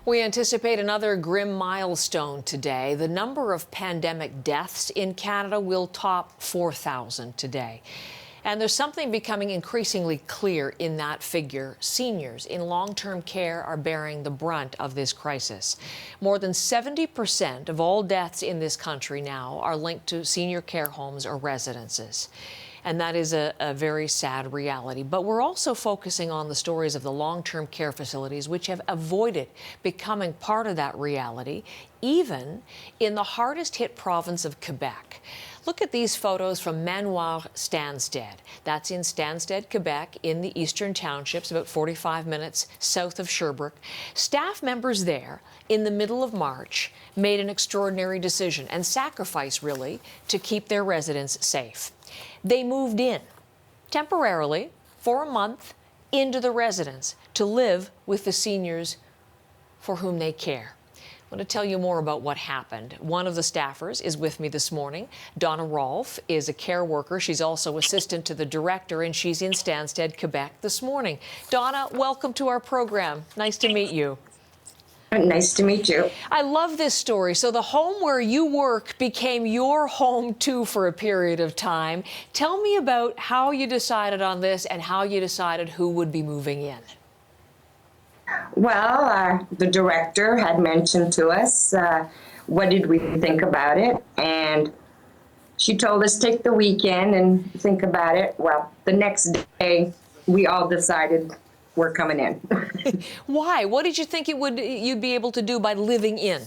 We anticipate another grim milestone today. The number of pandemic deaths in Canada will top 4,000 today. And there's something becoming increasingly clear in that figure. Seniors in long-term care are bearing the brunt of this crisis. More than 70% of all deaths in this country now are linked to senior care homes or residences. And that is a very sad reality. But we're also focusing on the stories of the long-term care facilities which have avoided becoming part of that reality, even in the hardest hit province of Quebec. Look at these photos from Manoir Stansted. That's in Stansted, Quebec, in the Eastern Townships, about 45 minutes south of Sherbrooke. Staff members there, in the middle of March, made an extraordinary decision and sacrifice, really, to keep their residents safe. They moved in, temporarily, for a month, into the residence to live with the seniors for whom they care. I want to tell you more about what happened. One of the staffers is with me this morning. Donna Rolfe is a care worker. She's also assistant to the director, and she's in Stansted, Quebec this morning. Donna, welcome to our program. Nice to meet you. Nice to meet you. I love this story. So the home where you work became your home, too, for a period of time. Tell me about how you decided on this and how you decided who would be moving in. Well, the director had mentioned to us, what did we think about it? And she told us take the weekend and think about it. Well, the next day, we all decided we're coming in. Why? What did you think you'd be able to do by living in?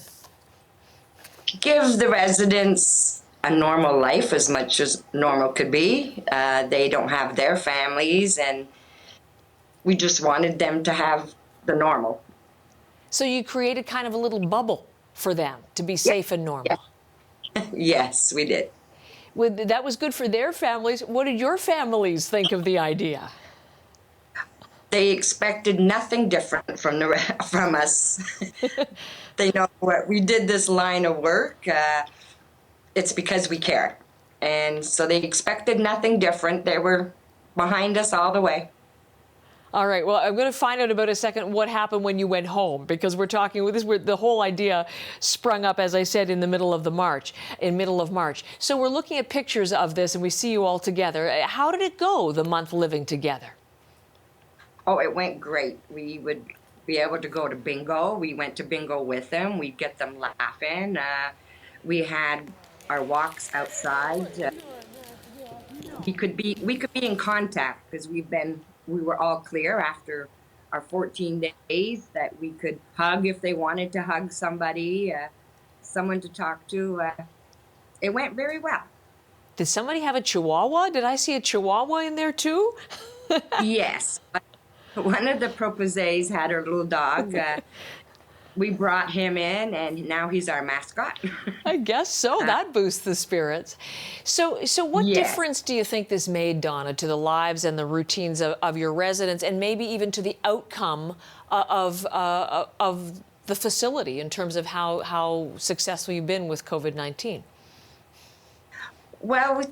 Give the residents a normal life, as much as normal could be. They don't have their families, and we just wanted them to have the normal. So you created kind of a little bubble for them to be safe and normal. Yes, we did. That was good for their families. What did your families think of the idea? They expected nothing different from us. They know what we did this line of work. It's because we care, and so they expected nothing different. They were behind us all the way. All right. Well, I'm going to find out about a second what happened when you went home, because we're talking with this. The whole idea sprung up, as I said, in the middle of March. So we're looking at pictures of this, and we see you all together. How did it go, the month living together? Oh, it went great. We would be able to go to bingo. We went to bingo with them. We'd get them laughing. We had our walks outside. We could be in contact because we were all clear after our 14 days that we could hug if they wanted to hug somebody, someone to talk to. It went very well. Did somebody have a chihuahua? Did I see a chihuahua in there too? Yes. One of the proposés had her little dog. We brought him in, and now he's our mascot. I guess so. That boosts the spirits. So what difference do you think this made, Donna, to the lives and the routines of your residents, and maybe even to the outcome of the facility in terms of how successful you've been with COVID-19? Well,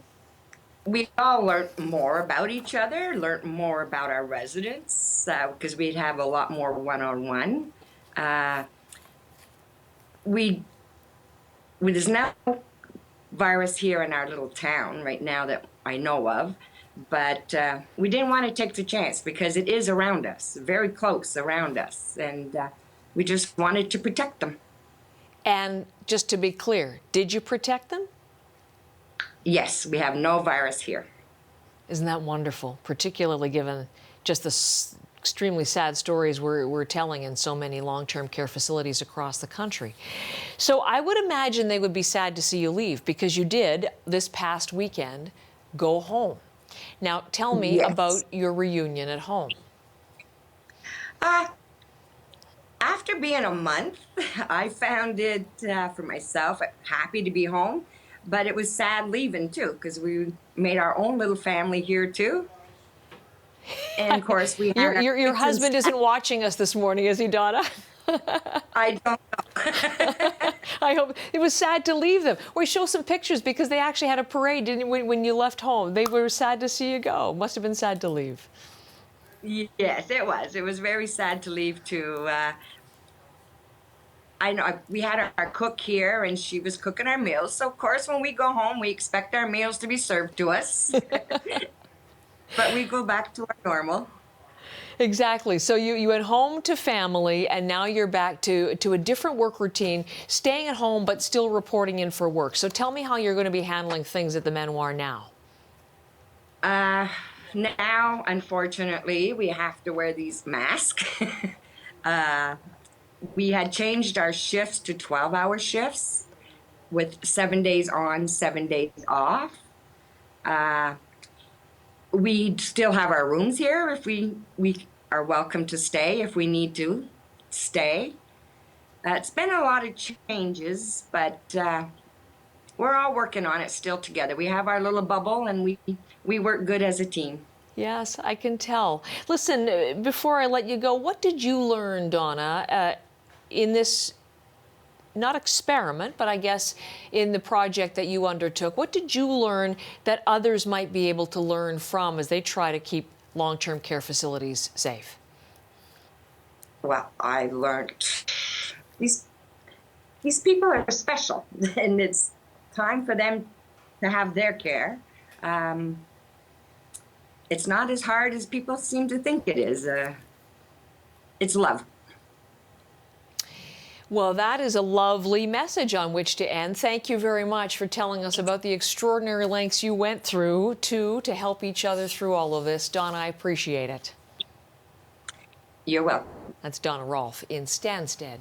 we all learned more about each other, learned more about our residents, because we'd have a lot more one-on-one. There's no virus here in our little town right now that I know of, but we didn't want to take the chance because it is around us, very close around us, and we just wanted to protect them. And just to be clear, did you protect them? Yes, we have no virus here. Isn't that wonderful, particularly given just the extremely sad stories we're telling in so many long-term care facilities across the country. So I would imagine they would be sad to see you leave, because you did, this past weekend, go home. Now, tell me about your reunion at home. After being a month, I found it, for myself, happy to be home. But it was sad leaving, too, because we made our own little family here, too. And, of course, we had your husband isn't watching us this morning, is he, Donna? I don't know. I hope. It was sad to leave them. We show some pictures because they actually had a parade, didn't we, when you left home? They were sad to see you go. Must have been sad to leave. Yes, it was. It was very sad to leave, too. I know we had our cook here, and she was cooking our meals. So of course, when we go home, we expect our meals to be served to us, but we go back to our normal. Exactly. So you went home to family, and now you're back to a different work routine, staying at home but still reporting in for work. So tell me how you're going to be handling things at the Manoir now. Now, unfortunately, we have to wear these masks. We had changed our shifts to 12-hour shifts with 7 days on, 7 days off. We still have our rooms here if we are welcome to stay if we need to stay. It's been a lot of changes, but we're all working on it still together. We have our little bubble, and we work good as a team. Yes, I can tell. Listen, before I let you go, what did you learn, Donna, in this, not experiment, but I guess in the project that you undertook? What did you learn that others might be able to learn from as they try to keep long-term care facilities safe? Well, I learned these people are special, and it's time for them to have their care. It's not as hard as people seem to think it is. It's love. Well, that is a lovely message on which to end. Thank you very much for telling us about the extraordinary lengths you went through to help each other through all of this. Donna, I appreciate it. You're welcome. That's Donna Rolfe in Stansted,